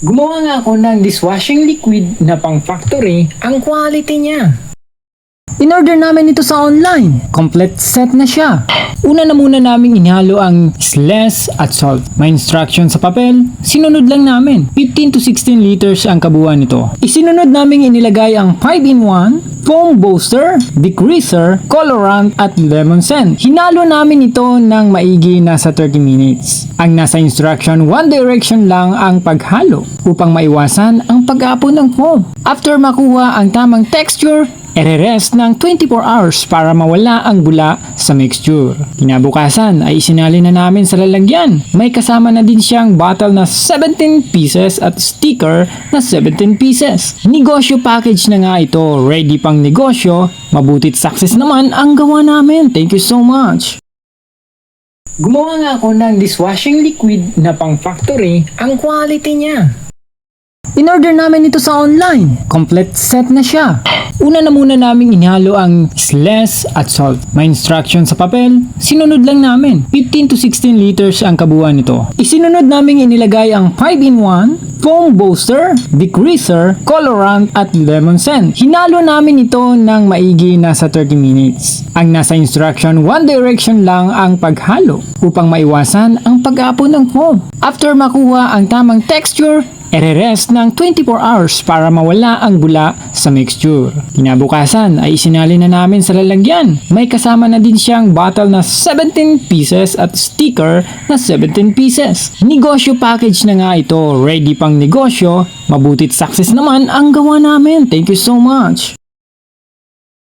Gumawa nga ako ng dishwashing liquid na pang factory. Ang quality niya. In-order namin ito sa online. Complete set na siya. Una na muna naming inihalo ang SLES at salt. May instruction sa papel. Sinunod lang namin. 15 to 16 liters ang kabuuan nito. Isinunod naming inilagay ang 5-in-1, foam booster, degreaser, colorant at lemon scent. Hinalo namin ito ng maigi nasa 30 minutes. Ang nasa instruction, one direction lang ang paghalo upang maiwasan ang pag-apon ng foam. After makuha ang tamang texture, ere-rest ng 24 hours para mawala ang bula sa mixture. Kinabukasan ay isinali na namin sa lalagyan. May kasama na din siyang bottle na 17 pieces at sticker na 17 pieces. Negosyo package na nga ito. Ready pang negosyo. Mabutit success naman ang gawa namin. Thank you so much. Gumawa nga ako ng dishwashing liquid na pang factory. Ang quality niya. In-order namin ito sa online. Complete set na siya. Una na muna naming inihalo ang SLES at salt. May instruction sa papel. Sinunod lang namin. 15 to 16 liters ang kabuuan nito. Isinunod naming inilagay ang 5-in-1, foam booster, degreaser, colorant at lemon scent. Hinalo namin ito ng maigi nasa 30 minutes. Ang nasa instruction, one direction lang ang paghalo upang maiwasan ang pag-apon ng foam. After makuha ang tamang texture, ere-rest ng 24 hours para mawala ang bula sa mixture. Kinabukasan ay isinali na namin sa lalagyan. May kasama na din siyang bottle na 17 pieces at sticker na 17 pieces. Negosyo package na nga ito. Ready pang negosyo. Mabutit success naman ang gawa namin. Thank you so much.